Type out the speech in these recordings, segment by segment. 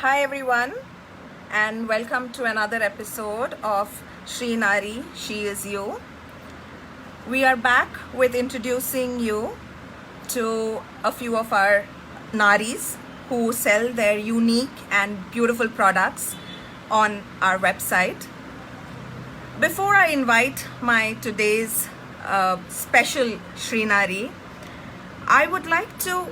Hi everyone, and welcome to another episode of Shri Nari, She Is You. We are back with introducing you to a few of our Naris who sell their unique and beautiful products on our website. Before I invite my today's special Shri Nari, I would like to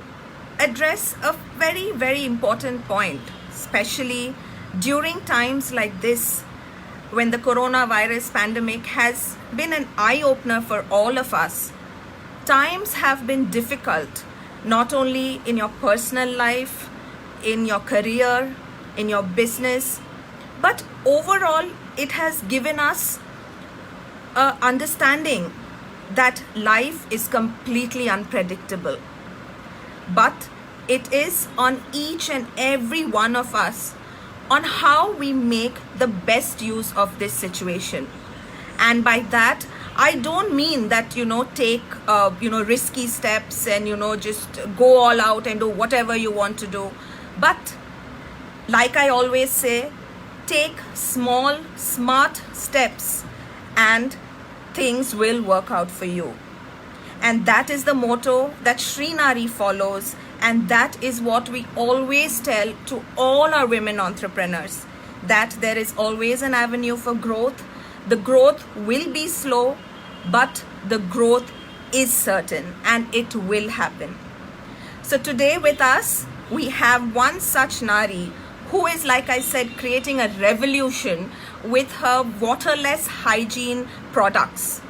address a very, very important point, especially during times like this when the coronavirus pandemic has been an eye opener for all of us. Times have been difficult, not only in your personal life, in your career, in your business, but overall, it has given us a understanding that life is completely unpredictable. But it is on each and every one of us on how we make the best use of this situation. And by that, I don't mean that, take, risky steps and, just go all out and do whatever you want to do. But like I always say, take small, smart steps and things will work out for you. And that is the motto that Shri Nari follows, and that is what we always tell to all our women entrepreneurs, that there is always an avenue for growth. The growth will be slow, but the growth is certain and it will happen. So today with us, we have one such Nari who is, like I said, creating a revolution with her waterless hygiene products.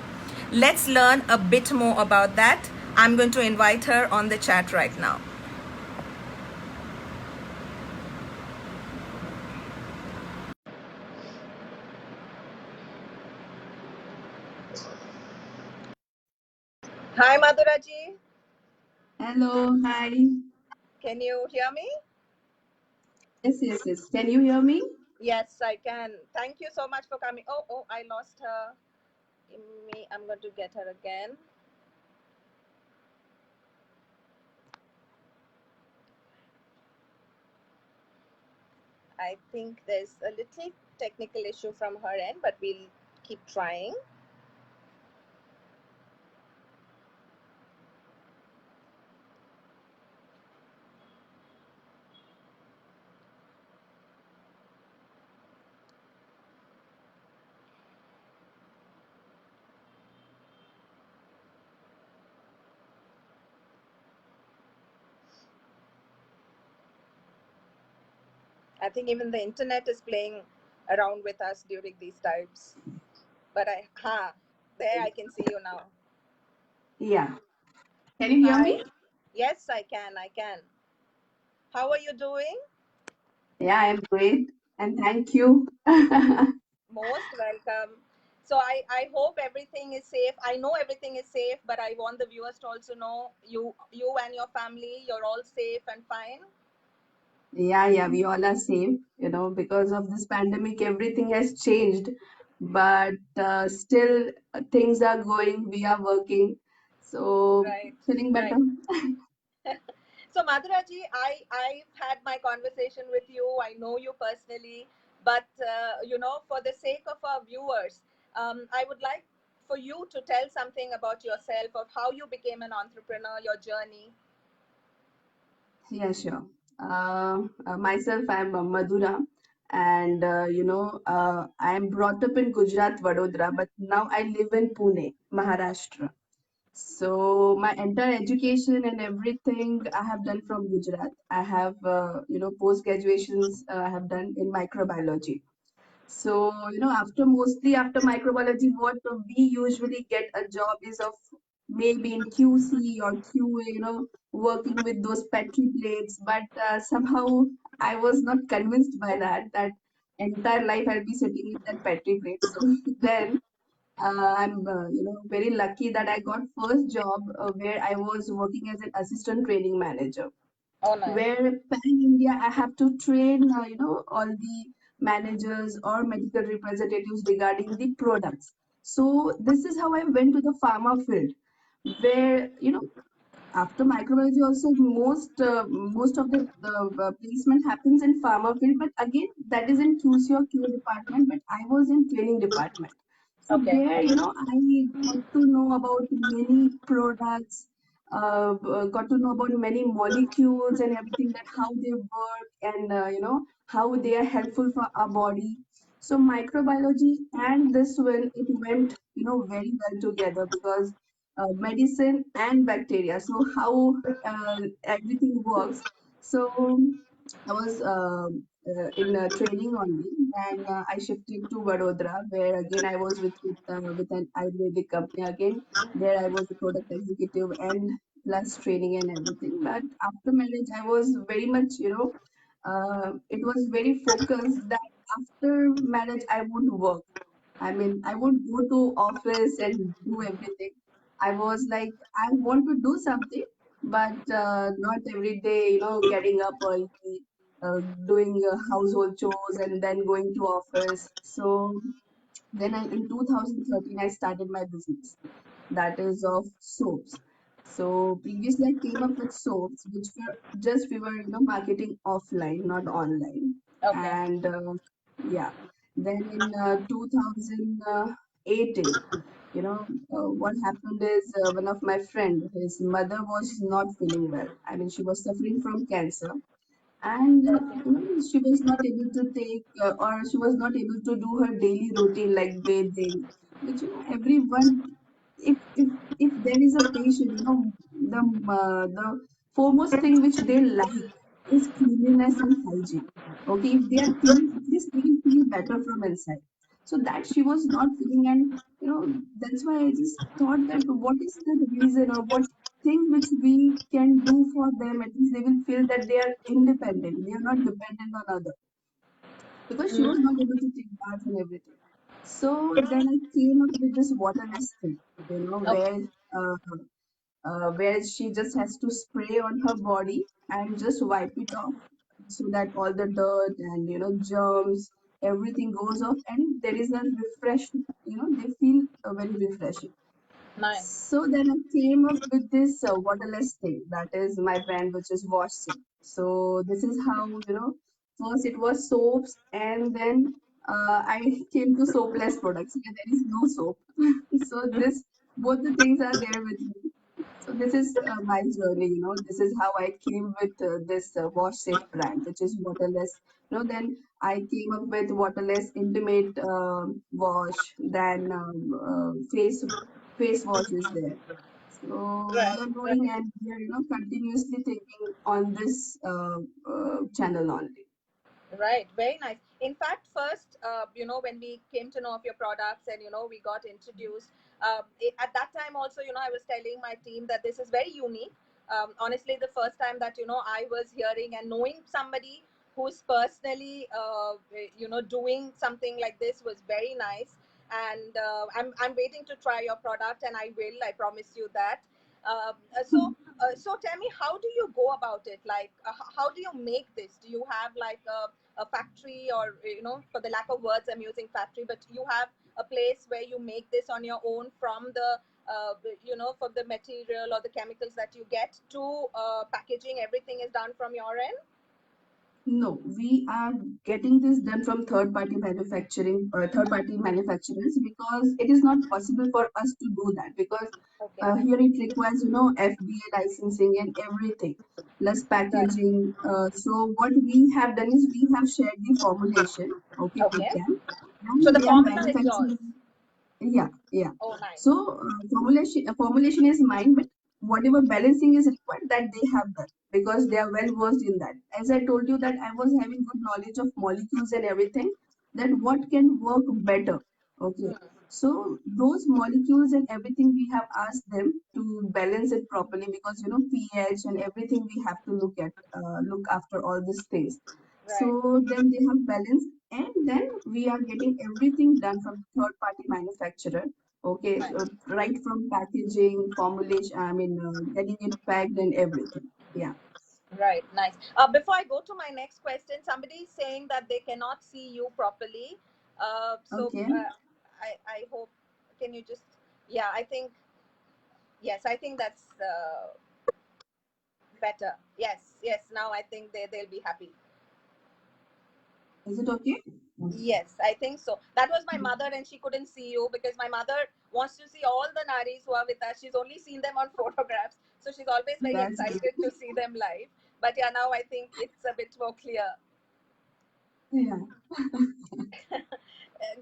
Let's learn a bit more about that. I'm going to invite her on the chat right now. Hi, Madhuraji. Hello, hi. Can you hear me? Yes. Can you hear me? Yes, I can. Thank you so much for coming. Oh, I lost her. I'm going to get her again. I think there's a little technical issue from her end, but we'll keep trying. I think even the internet is playing around with us during these times. But there I can see you now. Yeah. Can you hear me? Hi. Yes, I can. I can. How are you doing? Yeah, I'm great. And thank you. Most welcome. So I hope everything is safe. I know everything is safe, but I want the viewers to also know you and your family, you're all safe and fine. Yeah, we all are safe. Because of this pandemic, everything has changed. But still, things are going. We are working. So, Right, feeling better. right. So Madhuraji, I've had my conversation with you. I know you personally, but for the sake of our viewers, I would like for you to tell something about yourself, of how you became an entrepreneur, your journey. Yeah, sure. Myself, I'm Madhura, and I'm brought up in Gujarat, Vadodara, but now I live in Pune, Maharashtra. So my entire education and everything I have done from Gujarat. I have, post graduations I have done in microbiology. So, after microbiology, what we usually get a job is of maybe in QC or QA, working with those petri plates. But somehow I was not convinced by that entire life I'll be sitting with that petri plate. So then I'm, very lucky that I got first job where I was working as an assistant training manager, Oh, nice. where pan India I have to train, all the managers or medical representatives regarding the products. So this is how I went to the pharma field, where after microbiology also most of the placement happens in pharma field, but again that is in QC or QA department, but I was in training department. So Okay. there, I got to know about many products, got to know about many molecules and everything, that how they work, and how they are helpful for our body. So microbiology and this one, it went very well together, because medicine and bacteria. So how everything works. So I was in training only, and I shifted to Vadodara, where again I was with an Ayurvedic company. Again, there I was a product executive and plus training and everything. But after marriage, I was very much, it was very focused that after marriage I won't work. I mean, I won't go to office and do everything. I was like, I want to do something, but not every day, getting up early, doing household chores and then going to office. So then in 2013, I started my business, that is of soaps. So previously I came up with soaps, which were just we were, marketing offline, not online. Okay. And yeah, then in 2018, what happened is one of my friend, his mother was not feeling well. I mean, she was suffering from cancer, and she was not able to take or she was not able to do her daily routine like bathing, which everyone, if there is a patient, the foremost thing which they like is cleanliness and hygiene. Okay, if they are clean, at least they will feel better from inside. So that she was not feeling, and that's why I just thought that what is the reason, or what thing which we can do for them, at least they will feel that they are independent, they are not dependent on others, because she was not able to take bath and everything. So then I came up with this waterless thing, Okay. uh, where she just has to spray on her body and just wipe it off, so that all the dirt and germs, everything goes off, and there is a refresh, they feel very refreshing. Nice. So then I came up with this waterless thing. That is my brand, which is Washing. So this is how, first it was soaps, and then I came to soapless products. Yeah, there is no soap. So this, both the things are there with me. So this is my journey, this is how I came with this Wash Safe brand, which is waterless. Then I came up with waterless intimate wash, then face wash is there. So we Right. are Right. going, and we are, continuously thinking on this channel only. Right, very nice. In fact, first, when we came to know of your products and we got introduced, at that time also, I was telling my team that this is very unique. Honestly, the first time that I was hearing and knowing somebody who's personally, doing something like this was very nice. And I'm waiting to try your product, and I will. I promise you that. So tell me, how do you go about it? Like, how do you make this? Do you have like a factory, or for the lack of words I'm using factory, but you have a place where you make this on your own from the from the material or the chemicals that you get to packaging, everything is done from your end? No, we are getting this done from third party manufacturers, because it is not possible for us to do that, because Okay. here it requires, FBA licensing and everything, plus Right. packaging. So what we have done is we have shared the formulation, okay, with Okay. them, So and the they are formula is yours. manufacturing. Yeah, yeah. Oh, nice. So formulation is mine, but whatever balancing is required, that they have done, because they are well versed in that. As I told you, that I was having good knowledge of molecules and everything, that what can work better. Okay. So those molecules and everything, we have asked them to balance it properly, because pH and everything we have to look after all these things. Right. So then they have balance, and then we are getting everything done from third party manufacturer. Okay, Nice. so right from packaging, formulation, I mean, getting it packed and everything. Yeah. Right, nice. Before I go to my next question, somebody is saying that they cannot see you properly. Okay. I hope, can you just, yeah, I think, yes, I think that's, better. Yes, yes. Now I think they'll be happy. Is it okay? Yes, I think so. That was my mother, and she couldn't see you because my mother wants to see all the naris who are with us. She's only seen them on photographs, so she's always very That's excited good. to see them live. But yeah, now I think it's a bit more clear. Yeah.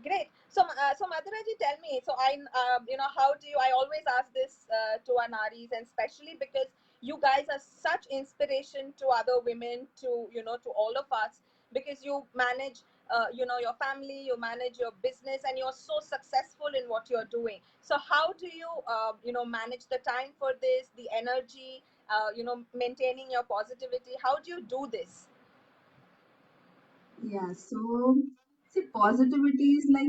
Great. So Madhuraji, tell me. So how do you? I always ask this to our naris, and especially because you guys are such inspiration to other women, to all of us, because you manage, your family, you manage your business, and you're so successful in what you're doing. So how do you, manage the time for this, the energy, maintaining your positivity? How do you do this? Yeah, so see, positivity is like,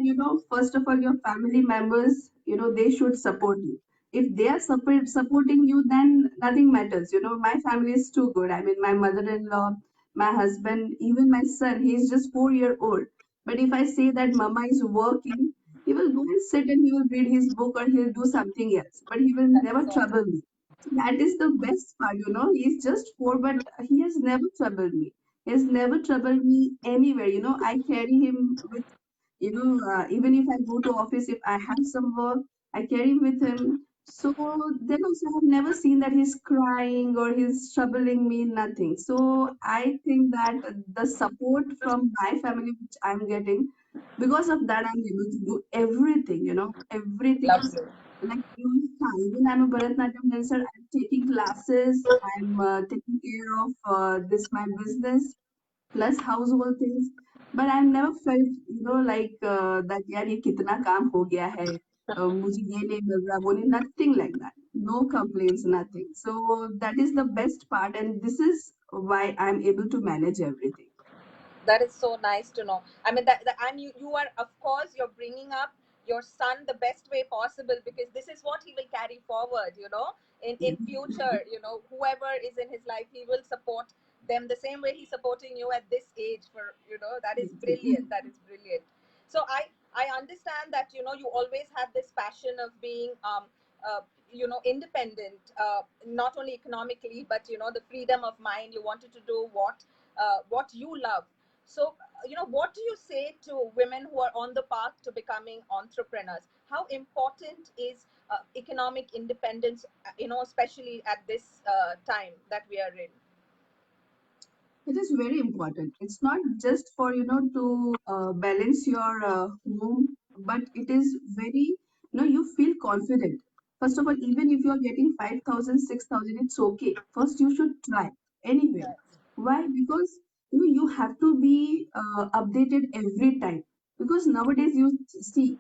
first of all, your family members, they should support you. If they are supporting you, then nothing matters. My family is too good. I mean, my mother-in-law, my husband, even my son, he's just 4 year old. But if I say that mama is working, he will go and sit and he will read his book or he'll do something else. But he will That is never so nice. trouble me. So that is the best part. He's just 4, but he has never troubled me. He has never troubled me anywhere. I carry him with, even if I go to office, if I have some work, I carry him with him. So then also I've never seen that he's crying or he's troubling me, nothing. So I think that the support from my family, which I'm getting, because of that, I'm able to do everything. Lovely. Like even I'm a Bharatanatyam dancer. I'm taking classes. I'm taking care of this my business plus household things. But I never felt, like that. यार ये कितना काम हो गया है. मुझे ये नहीं मिल रहा, वो नहीं, nothing like that. No complaints, nothing. So that is the best part, and this is why I'm able to manage everything. That is so nice to know. I mean, that and you are, of course, you're bringing up your son the best way possible, because this is what he will carry forward. In future, whoever is in his life, he will support them the same way he's supporting you at this age. That is brilliant. That is brilliant. So I understand that you always had this passion of being uh, independent, not only economically, but the freedom of mind. You wanted to do what you love. So, what do you say to women who are on the path to becoming entrepreneurs? How important is economic independence, especially at this time that we are in? It is very important. It's not just for, to balance your home, but it is very, you feel confident. First of all, even if you are getting 5,000, 6,000, it's okay. First, you should try anyway. Why? Because, you have to be updated every time. Because nowadays you see,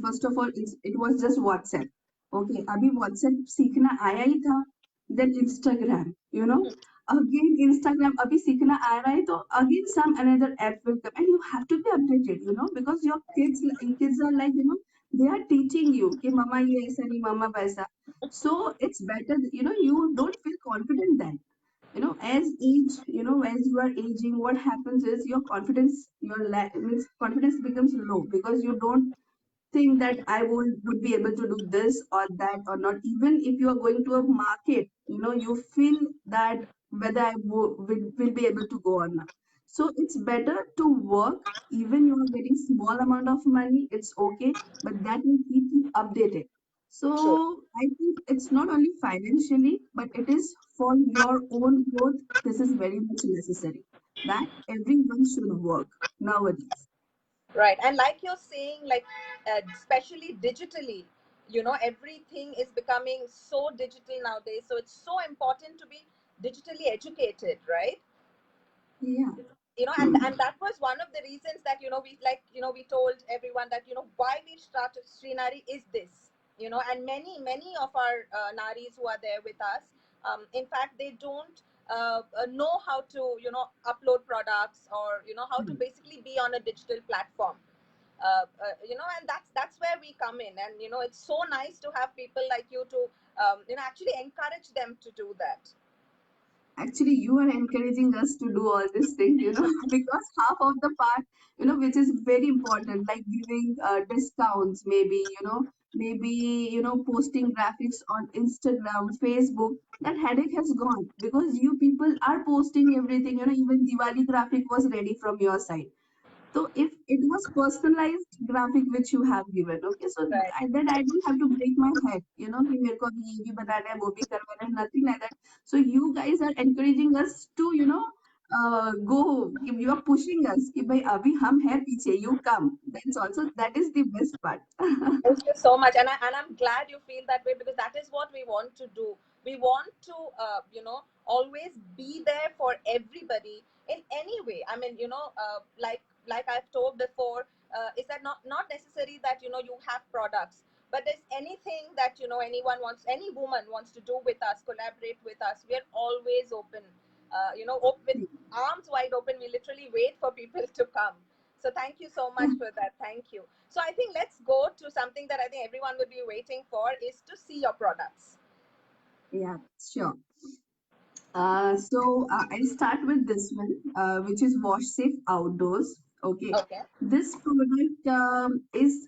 first of all, it was just WhatsApp. Okay, अभी WhatsApp सीखना आया ही था. Then Instagram, again Instagram अभी सीखना आ रहा है तो again some another app will come and you have to be updated, because your kids are like, they are teaching you कि mama ये ऐसा नहीं mama वैसा. So it's better, you don't feel confident then. As you are aging, what happens is your confidence, means confidence becomes low because you don't think that I would be able to do this or that or not. Even if you are going to a market, you feel that whether will be able to go or not. So it's better to work, even you are getting small amount of money, it's okay, but that will keep you updated. True. So I think it's not only financially, but it is for your own growth. This is very much necessary that everyone should work nowadays. Right. And like you're saying, like, especially digitally, everything is becoming so digital nowadays. So it's so important to be digitally educated, right? Yeah. And that was one of the reasons that we told everyone that why we started Srinari is this. And many of our naris who are there with us, in fact, they don't know how to upload products, or how to basically be on a digital platform. And that's where we come in, and it's so nice to have people like you to actually encourage them to do that. Actually, you are encouraging us to do all these things, because half of the part, which is very important, like giving discounts, maybe, maybe, posting graphics on Instagram, Facebook, that headache has gone because you people are posting everything, even Diwali graphic was ready from your side. So if it was personalized graphic which you have given, okay, so Right. then I don't have to break my head, कि मेरे को अभी ये भी बनाना है, वो भी करवाना है, nothing like that. So you guys are encouraging us to, go, you are pushing us कि भाई अभी हम हैं पीछे, you come. That's also, that is the best part. Thank you so much, and I'm glad you feel that way because that is what we want to do. We want to, always be there for everybody in any way. I mean, like I've told before, is that not necessary that you have products, but there's anything that anyone wants, any woman wants to do with us, collaborate with us. We are always open, with arms wide open. We literally wait for people to come. So thank you so much for that. Thank you. So I think let's go to something that I think everyone would be waiting for is to see your products. Yeah, sure. I'll start with this one, which is Wash Safe Outdoors. Okay, Okay. this product is,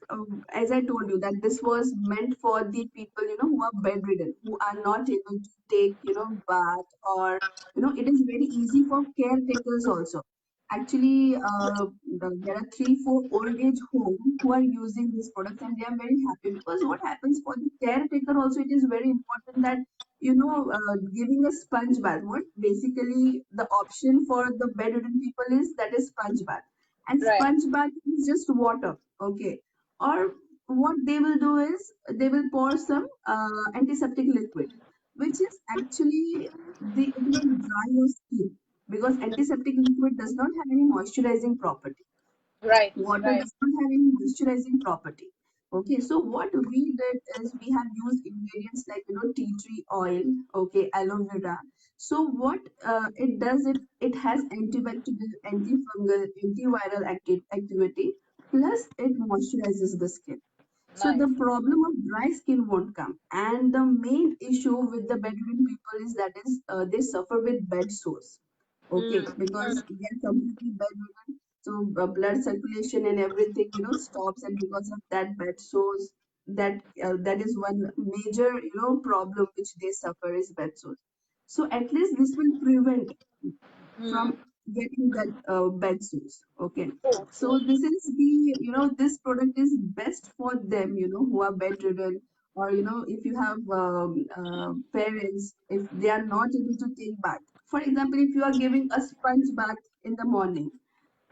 as I told you, that this was meant for the people, who are bedridden, who are not able to take, bath, or, it is very easy for caretakers also. Actually, there are three, four old age homes who are using this product, and they are very happy because what happens for the caretaker also, it is very important that giving a sponge bath. What basically the option for the bedridden people is that is sponge bath, and Right. sponge bath is just water, okay? Or what they will do is they will pour some antiseptic liquid, which is actually it will dry your skin because antiseptic liquid does not have any moisturizing property. Right. Water Right. does not have any moisturizing property. Okay, so what we did is we have used ingredients like tea tree oil, okay, aloe vera. So what it does, it has antibacterial, antifungal, antiviral activity, plus it moisturizes the skin. So Nice. the problem of dry skin won't come. And the main issue with the bedridden people is that is they suffer with bed sores. Okay, because they are completely bedridden, so blood circulation and everything, stops, and because of that bed sores, that is one major, problem which they suffer is bed sores. So at least this will prevent Mm. from getting that bed sores. Okay. True. True. So this is this product is best for them, who are bedridden, or, if you have parents, if they are not able to take bath. For example, if you are giving a sponge bath in the morning,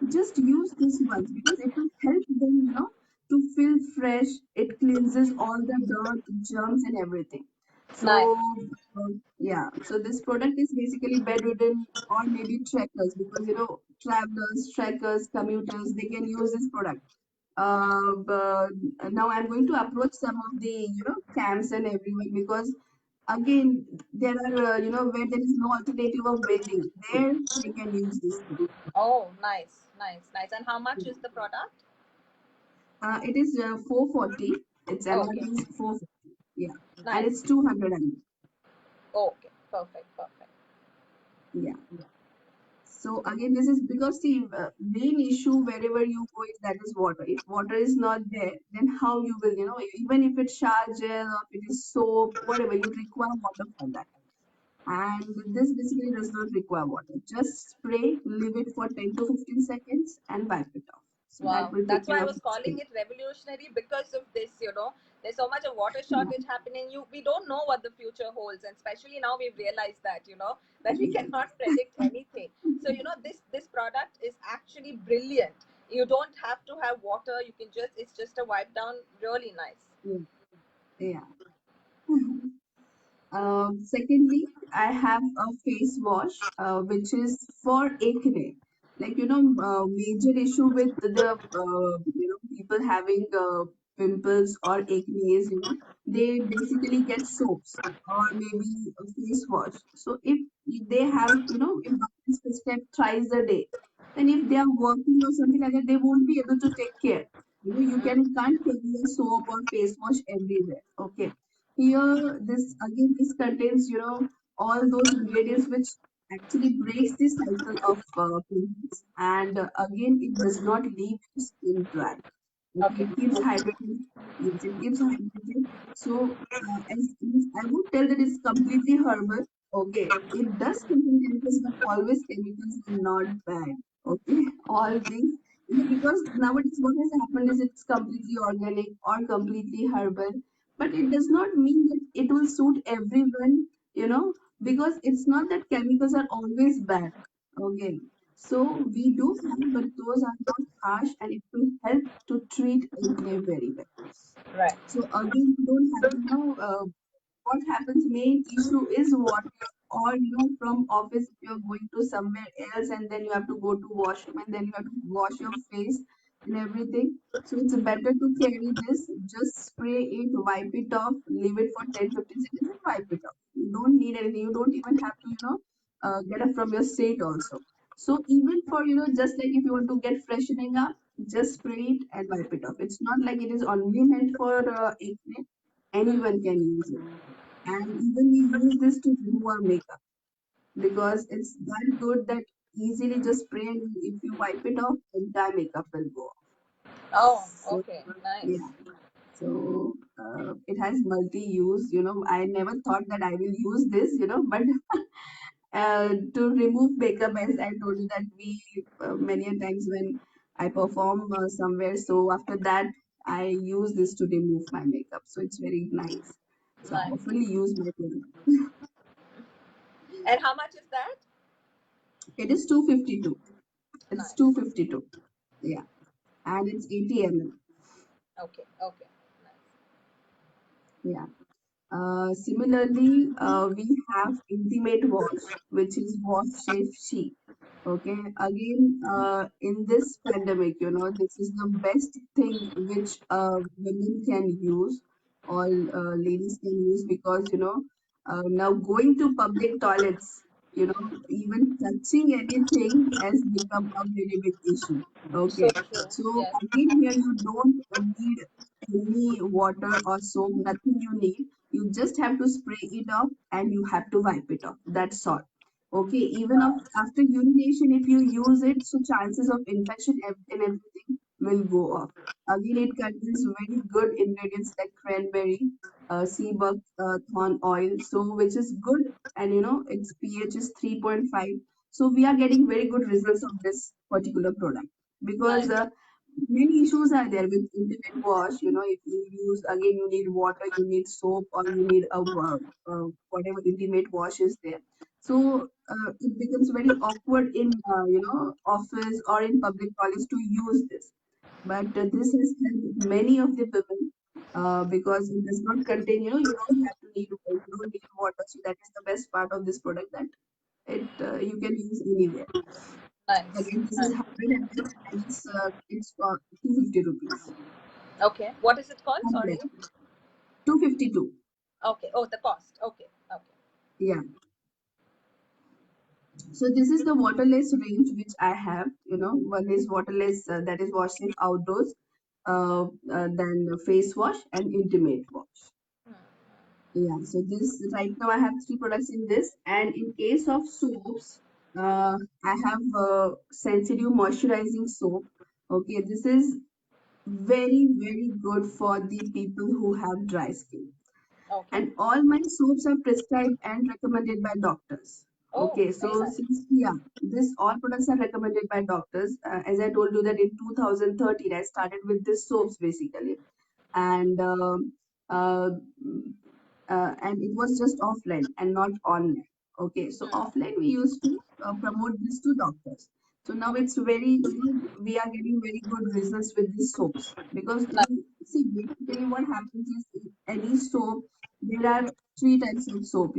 just use this once because it will help them, to feel fresh. It cleanses all the dirt, germs, and everything. Nice. So, yeah, so this product is basically bedridden or maybe trekkers because, travelers, trekkers, commuters, they can use this product. But now I'm going to approach some of the, camps and everyone because again, there are, where there is no alternative of bathing, there they can use this thing. Oh, nice. Nice. Nice. And how much is the product? It is 440. Its Okay. MRP is 440. Yeah. And Nice. it's 200 ml. Okay. Perfect. Perfect. Yeah. So again, this is because the main issue wherever you go is that is water. If water is not there, then how you will, even if it's shower gel or if it is soap, whatever, you require water for that. And this basically does not require water. Just spray, leave it for 10 to 15 seconds and wipe it off. So that Wow, will take that's why care I of was your calling skin. it revolutionary because of this. There's so much of water Yeah. shortage happening. We don't know what the future holds, and especially now we've realized that that we Yes. cannot predict anything. So this product is actually brilliant. You don't have to have water. You can just it's just a wipe down. Really nice. Yeah. Yeah. Secondly, I have a face wash, which is for acne. Like, major issue with the, people having pimples or acne is, they basically get soaps or maybe a face wash. So if they have, if doctors prescribe thrice a day, then if they are working or something like that, they won't be able to take care. Can't carry a soap or face wash everywhere. Okay, here, this contains, all those ingredients which actually breaks the cycle of pimples, and again, it does not leave your skin dry. Okay, Okay. it keeps hydrated. Yes, it keeps hydrated. So, as I would tell that it's completely herbal. Okay, it does contain chemicals, but always chemicals are not bad. Okay, all things because nowadays what has happened is it's completely organic or completely herbal, but it does not mean that it will suit everyone. You know, because it's not that chemicals are always bad. Okay, so we do have, but those are not harsh and it will help to treat acne very well. Right. So again, you don't have, what happens, main issue is water, or from office if you're going to somewhere else and then you have to go to washroom and then you have to wash your face and everything. So it's better to carry this, just spray it, wipe it off, leave it for 10-15 seconds and wipe it off. You don't need anything. You don't even have to get up from your seat also. So even for just like if you want to get freshening up, just spray it and wipe it off. It's not like it is only meant for acne. Anyone can use it. And even we use this to remove our makeup because it's that good that easily just spray and if you wipe it off, entire makeup will go off. Oh, So okay. Nice. yeah, so it has multi-use. I never thought that I will use this, but to remove makeup, as I told you that we many a times when I perform somewhere, so after that I use this to remove my makeup. So it's very nice. So I Nice. oftenly use my product. And how much is that? It is 252. It's Nice. 252. Yeah. And it's 80 ml. Okay. Okay. Nice. Yeah. Similarly, we have Intimate Wash, which is Wash Safe She. Okay. Again, in this pandemic, this is the best thing which women can use, all ladies can use because, now going to public toilets, even touching anything has become a very big issue. So Okay. true. So Yes. again, here you don't need any water or soap, nothing you need. You just have to spray it off and you have to wipe it off. That's all. Okay, even after urination, if you use it, so chances of infection and everything will go off. Again, it contains very good ingredients like cranberry, sea thorn oil, so which is good, and its pH is 3.5. So we are getting very good results of this particular product because Nice. many issues are there with intimate wash. If you use, again, you need water, you need soap, or you need whatever intimate wash is there. So it becomes very awkward in office or in public toilets to use this. But this has helped many of the women because it does not contain, you don't have to need, you don't need water. So that is the best part of this product, that it you can use anywhere. Nice. Again, this is Nice. 100 ml and it's for 250 rupees. Okay. What is it called? Sorry. 100. 252. Okay. Oh, the cost. Okay. Okay. Yeah. So this is the waterless range which I have. One is waterless, that is wash safe outdoors. Then face wash and intimate wash. Yeah. So this right now I have three products in this, and in case of soaps, I have sensitive moisturizing soap. Okay, this is very good for the people who have dry skin. Okay. And all my soaps are prescribed and recommended by doctors. Oh, Okay, very so nice. since, yeah, this all products are recommended by doctors. As I told you that in 2013 I started with this soaps basically, and uh, and it was just offline and not online. Okay, so Hmm. offline we used to promote this to doctors. So now it's very, we are getting very good results with these soaps because Nice. see, basically what happens is in any soap, there are three types of soap,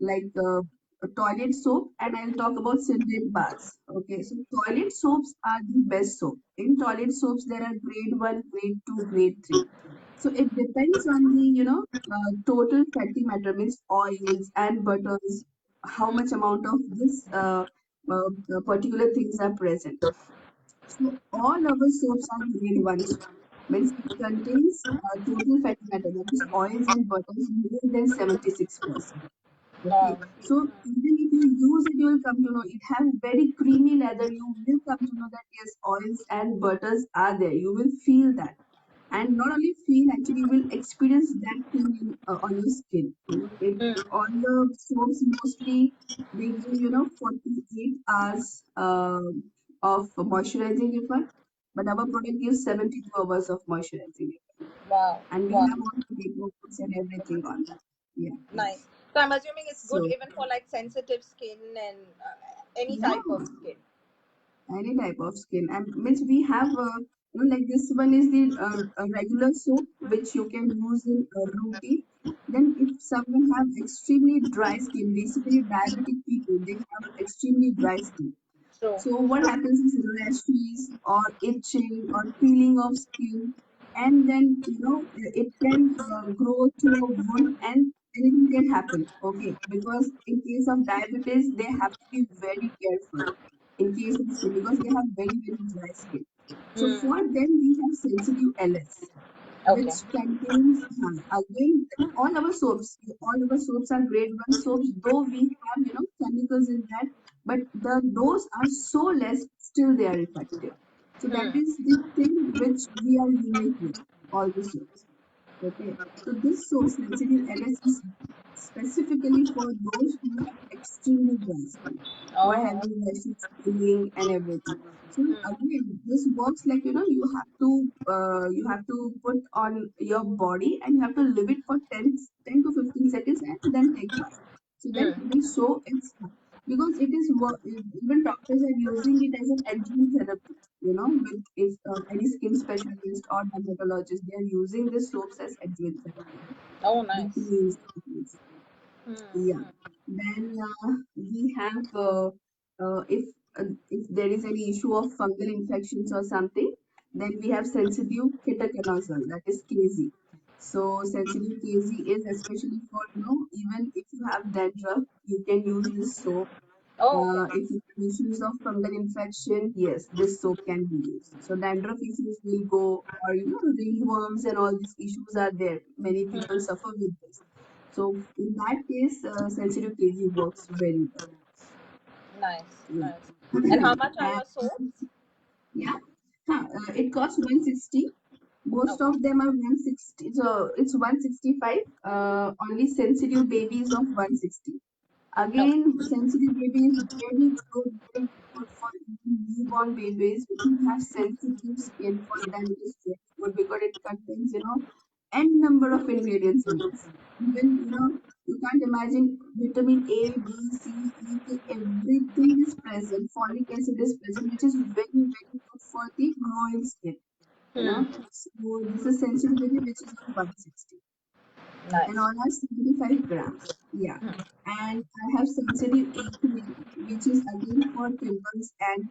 like a toilet soap, and I'll talk about Synthet bars. Okay, so toilet soaps are the best soap. In toilet soaps, there are grade 1, grade 2, grade 3. So it depends on the, total fatty matter, means oils and butters, how much amount of this particular things are present. So all our soaps are grade 1 soap, means it contains total fatty matter, that is oils and butters more than 76%. Okay, Wow. so even if you use it, you will come to know it has very creamy leather. You will come to know that yes, oils and butters are there. You will feel that, and not only feel, actually, you will experience that thing on your skin. All the soaps mostly they give 48 hours of moisturizing effect, but our product gives 72 hours of moisturizing effect, Wow. and we Wow. have all the papers and everything on that. Yeah, Nice. So I'm assuming it's good so. even for like sensitive skin and any Yeah, type of skin. any type of skin. And means we have, like this one is the regular soap which you can use in routine. Then if someone have extremely dry skin, basically diabetic people, they have extremely dry skin. True. So what happens is rashes or itching or peeling of skin, and then it can grow to a wound and anything can happen. Okay, because in case of diabetes, they have to be very careful in case of skin because they have very dry skin. So Hmm. for them, we have sensitive LS which Okay. contains again all our soaps are grade one soaps, though we have chemicals in that, but the dose are so less, still they are effective. So that Hmm. is the thing which we are unique with all the soaps. Okay, so this soap sensitive LS is specifically for those who have extremely dry skin, who are Oh. having rashes, peeling, and everything. So Hmm. again, this works like you have to put on your body and you have to leave it for 10 to 15 seconds and then take bath. So then Hmm. it will show its because it is even doctors are using it as an adjuvant therapy. With if any skin specialist or dermatologist, they are using this soaps as adjuvant therapy. Oh, The nice. peels, Hmm. yeah. Hmm. Then we have if there is any issue of fungal infections or something, then we have sensitive ketoconazole, that is KZ. So sensitive KZ is especially for even if you have dandruff, you can use this soap. Oh, okay. If you have issues of fungal infection, yes, this soap can be used. So dandruff issues will go, or ringworms and all these issues are there. Many people Hmm. suffer with this. So in that case, sensitive KG works very well. Nice. Yeah. Nice. And how much are And your soaps? yeah, it costs 160. Most Okay. of them are 160. So it's 165. Only sensitive babies of 160. Okay. Again, sensitive baby is very good for newborn babies who have sensitive skin. For them, it is very good because it contains, n number of ingredients in this. Even, you can't imagine vitamin A, D, C, E, K, everything is present. Folic acid is present, which is very good for the growing skin. Hmm. So this is sensitivity, which is on 160 and Nice. all are 75 grams. Yeah. And I have sensitive acne, which is again for pimples and,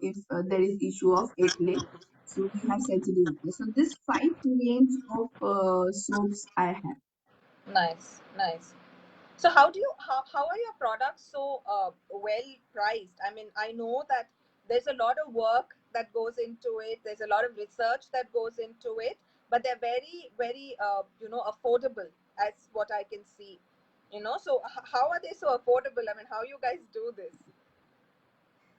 if there is issue of acne. So we have sensitive acne. So this five range of soaps I have. Nice. Nice. So how are your products so well priced? I mean, I know that there's a lot of work that goes into it. There's a lot of research that goes into it, but they're very affordable as what I can see. So how are they so affordable? I mean, how you guys do this?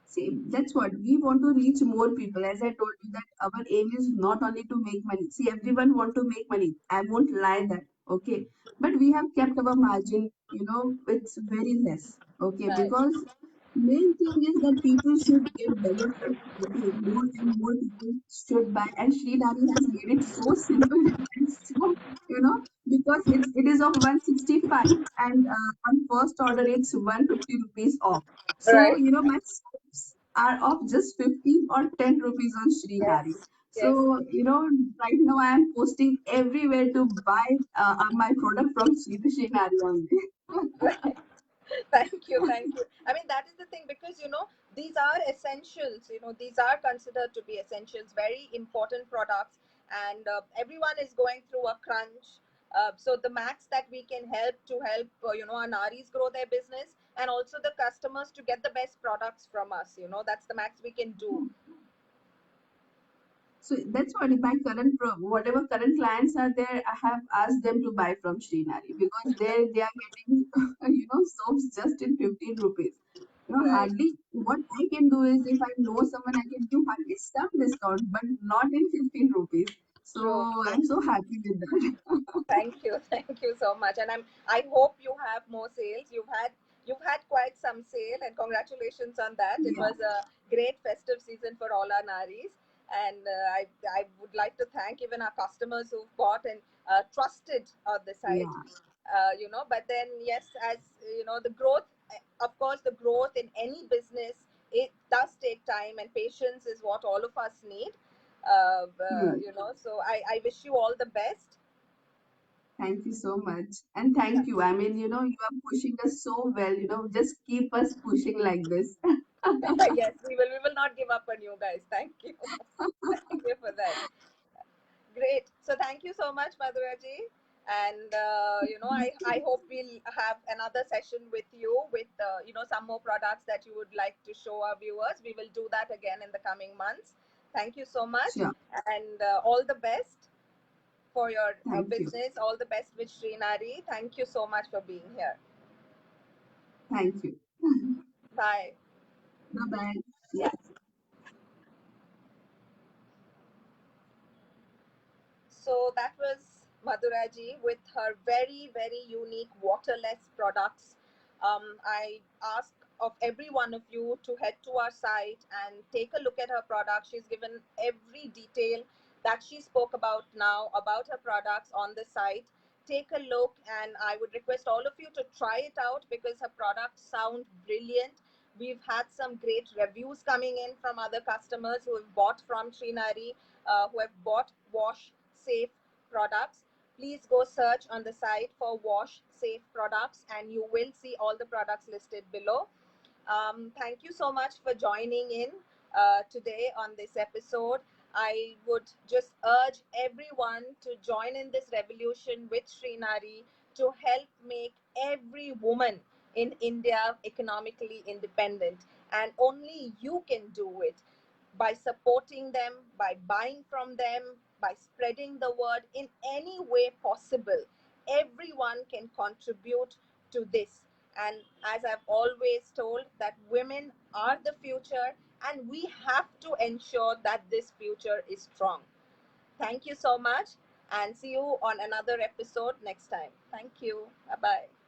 See, that's what we want to reach more people. As I told you that our aim is not only to make money. See, everyone want to make money. I won't lie that. Okay. But we have kept our margin, it's very less. Okay. Nice. Because main thing is that people should get benefit. Okay. More and more people should buy. And Sri Nari has made it so simple and so, because it is of 165 and on first order it's 150 rupees off. So, Right. my soaps are of just 15 or 10 rupees on Sri Nari. Yes. Yes. So, right now I am posting everywhere to buy my product from Sri Nari only. Thank you, thank you. I mean, that is the thing because these are essentials. These are considered to be essentials, very important products, and everyone is going through a crunch. So the max that we can help our naris grow their business, and also the customers to get the best products from us. That's the max we can do. So that's what my current whatever current clients are there, I have asked them to buy from Srinari because they are getting soaps just in 15 rupees. Right. Hardly what I can do is if I know someone, I can give hardly some discount, but not in 15 rupees. So True. I'm so happy with that. Thank you, thank you so much, and I hope you have more sales. You've had quite some sale, and congratulations on that. It Yeah, was a great festive season for all our naris, and I would like to thank even our customers who've bought and trusted the site. yeah, But then yes, as the growth, of course, the growth in any business, it does take time, and patience is what all of us need. true. So I wish you all the best. Thank you so much. And thank you. I mean, you are pushing us so well, just keep us pushing like this. Yes, we will not give up on you guys. Thank you. Thank you for that. Great. So thank you so much, Madhuraji. And I hope we'll have another session with you with some more products that you would like to show our viewers. We will do that again in the coming months. Thank you so much, Sure. and all the best for your Thank you. business. All the best with Srinari. Thank you so much for being here. Thank you. Bye. Bye-bye. Yeah. So that was Madhuraji with her very, very unique waterless products. I ask of every one of you to head to our site and take a look at her products. She's given every detail that she spoke about now about her products on the site. Take a look, and I would request all of you to try it out because her products sound brilliant. We've had some great reviews coming in from other customers who have bought from Srinari, who have bought wash safe products. Please go search on the site for wash safe products, and you will see all the products listed below. Thank you so much for joining in today on this episode. I would just urge everyone to join in this revolution with Srinari to help make every woman in India economically independent. And only you can do it by supporting them, by buying from them, by spreading the word in any way possible. Everyone can contribute to this. And as I've always told, that women are the future, and we have to ensure that this future is strong. Thank you so much, and see you on another episode next time. Thank you. Bye bye.